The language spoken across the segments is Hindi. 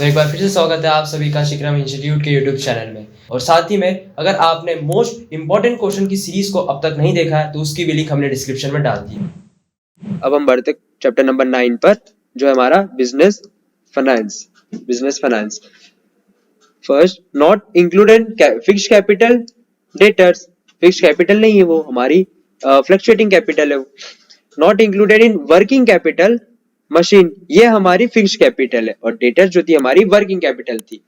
तो एक बार फिर से स्वागत है आप सभी का शिक्रम इंस्टीट्यूट के यूट्यूब चैनल में। और साथ ही में अगर आपने मोस्ट इंपॉर्टेंट क्वेश्चन की सीरीज को अब तक नहीं देखा है तो उसकी भी लिंक हमने डिस्क्रिप्शन में डाल दी है। अब हम बढ़ते चैप्टर नंबर 9 पर, जो है हमारा business finance. First, not included fixed capital debtors. Fixed capital नहीं है, वो हमारी फ्लक्चुएटिंग कैपिटल है। Not included in working capital machine, ये हमारी फिक्स्ड कैपिटल है, और डेटर्स जो थी हमारी वर्किंग कैपिटल थी।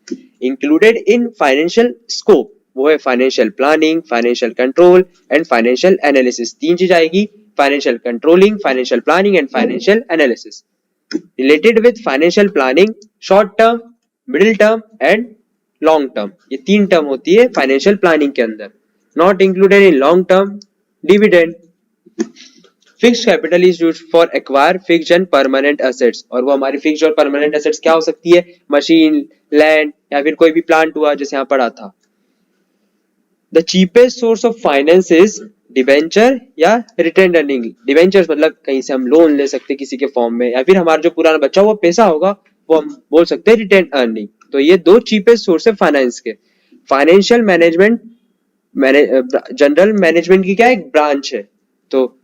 इंक्लूडेड इन फाइनेंशियल स्कोप, वो है financial planning, financial control and financial analysis. तीन चीज आएगी, financial controlling, financial planning and financial analysis. Related with financial planning, short term, middle term and long term, ये तीन टर्म होती है फाइनेंशियल प्लानिंग के अंदर। Not included in long term, dividend. Fixed capital is used for acquire fixed and permanent assets, और वो हमारी फिक्स्ड और परमानेंट एसेट्स क्या हो सकती है, मशीन, लैंड या फिर कोई भी प्लांट हुआ, जैसे यहाँ पढ़ा था। The cheapest source of finance is debenture या रिटेन्ड अर्निंग। डिबेंचर्स मतलब कहीं से हम लोन ले सकते हैं किसी के फॉर्म में, या फिर हमारा जो पुराना बचा हुआ पैसा होगा वो हम बोल सकते हैं रिटेन्ड अर्निंग। तो ये दो चीपेस्ट सोर्स है फाइनेंस के। फाइनेंशियल मैनेजमेंट जनरल मैनेजमेंट की क्या एक ब्रांच है, तो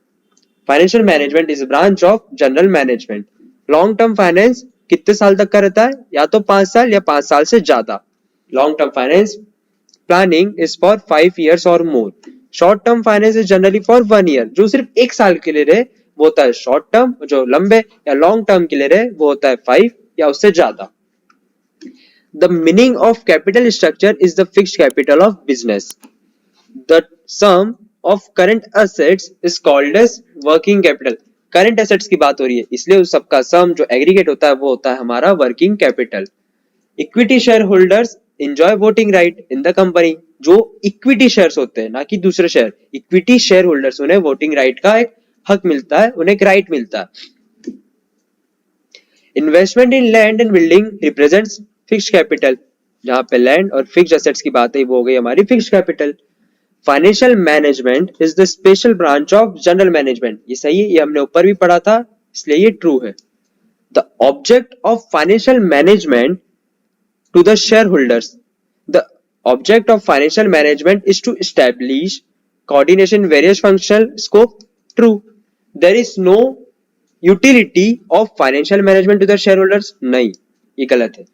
financial management is branch of general management. Long term finance कितने साल तक का रहता है, या तो 5 साल या 5 साल से ज्यादा। Long term finance planning is for 5 years और more. Short term finance is generally for 1 year, जो सिर्फ 1 साल के लिए रहे वो होता है शॉर्ट टर्म। जो लंबे या लॉन्ग टर्म के लिए रहे वो होता है 5 या उससे ज्यादा। The meaning of capital structure is the fixed capital of business. The sum of current assets is called as working capital। current assets की बात हो रही है, इसलिए उस सबका सम जो एग्रीगेट होता है वो होता है हमारा working capital. Equity share holders enjoy voting right in the company. जो इक्विटी शेयर्स होते हैं, ना कि दूसरे शेयर, इक्विटी शेयर होल्डर्स, उन्हें वोटिंग राइट का एक हक मिलता है, उन्हें एक राइट मिलता है। Investment in land and building represents fixed capital. जहां पे लैंड और फिक्स्ड एसेट्स की बात है वो हो गई हमारी fixed capital. Financial management is the special branch of general management. ये सही है, ये हमने ऊपर भी पढ़ा था, इसलिए ये ट्रू है। The object of financial management to the share holders. The object of financial management is to establish coordination various functional scope. True. There is no utility of financial management to the share holders. नहीं, ये गलत है।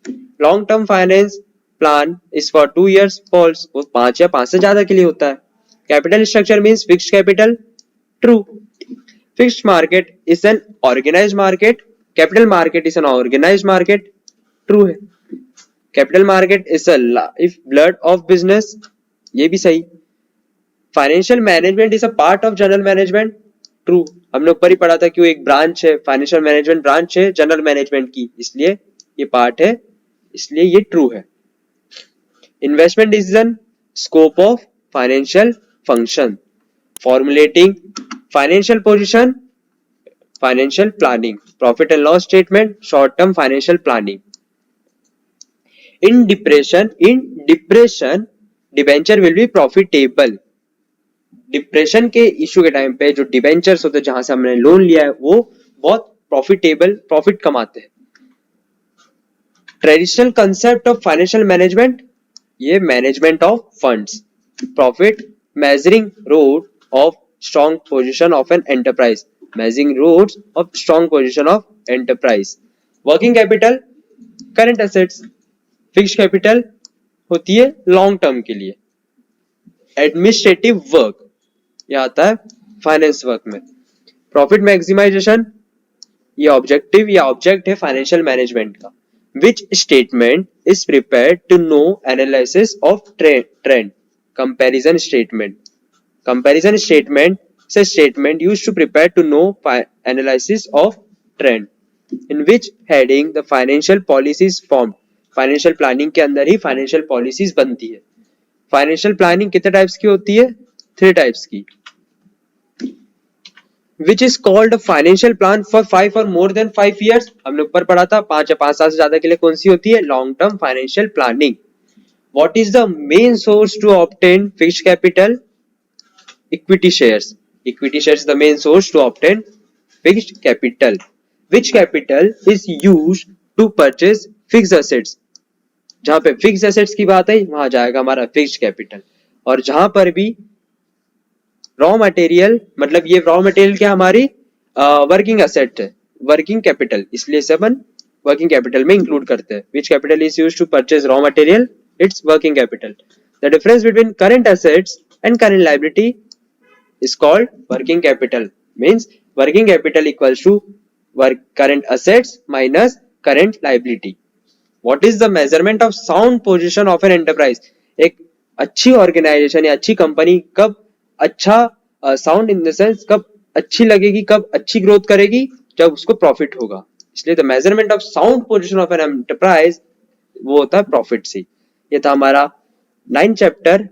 Long term finance plan is for 2 years। False, वो 5 या 5 से ज्यादा के लिए होता है। Capital structure means fixed capital. True. Fixed market is an organised market. Capital market is an organised market. True है। Capital market is a life blood of business, ये भी सही। Financial management is a part of general management. True. हमने ऊपर ही पढ़ा था कि वो एक ब्रांच है, फाइनेंशियल मैनेजमेंट ब्रांच है जनरल मैनेजमेंट की, इसलिए ये पार्ट है, इसलिए ये ट्रू है। Investment decision, scope of financial function, formulating financial position, financial planning, profit and loss statement, short term financial planning. In depression, debenture will be profitable. Depression के इश्यू के टाइम पे जो डिबेंचर्स होते हैं, जहां से हमने लोन लिया है, वो बहुत प्रॉफिट कमाते हैं। Traditional concept of financial management, ये management of funds. Profit measuring rod of strong position of an enterprise. Measuring rods of strong position of enterprise. Working capital, current assets. Fixed capital होती है लॉन्ग टर्म के लिए। एडमिनिस्ट्रेटिव वर्क, यह आता है फाइनेंस वर्क में। प्रॉफिट मैक्सिमाइजेशन, ये ऑब्जेक्टिव या ऑब्जेक्ट है फाइनेंशियल मैनेजमेंट का। Which statement is prepared to know analysis of trend? Comparison statement. Comparison statement is a statement used to prepare to know analysis of trend. In which heading the financial policy is formed? Financial planning के अंदर ही financial policies बनती है। Financial planning कितने टाइप्स की होती है? 3 टाइप्स की। Which is called a financial plan for 5 or more than 5 years। हमने ऊपर पढ़ा था 5 या 5 साल से ज्यादा के लिए कौन सी होती है, long term financial planning. What is the main source to obtain fixed capital? Equity shares. Equity shares is the main source to obtain fixed capital. Which capital is used to purchase fixed assets? जहां पे फिक्स एसेट्स की बात है वहां जाएगा हमारा फिक्स्ड कैपिटल। और जहां पर भी रॉ मटेरियल, मतलब ये रॉ मटेरियल क्या हमारी वर्किंग एसेट है, वर्किंग कैपिटल, इसलिए इसे अपन वर्किंग कैपिटल में इंक्लूड करते हैं। Which capital is used to purchase raw material, it's working capital. The difference between current assets and current liability is called working capital. Means working capital equals to current assets minus current liability. What is the measurement of sound position of an enterprise? एक अच्छी ऑर्गेनाइजेशन या अच्छी कंपनी कब अच्छा साउंड इन द सेंस कब अच्छी लगेगी, कब अच्छी ग्रोथ करेगी, जब उसको प्रॉफिट होगा। इसलिए the measurement of sound position of an enterprise वो होता है प्रॉफिट से। ये था हमारा 9th चैप्टर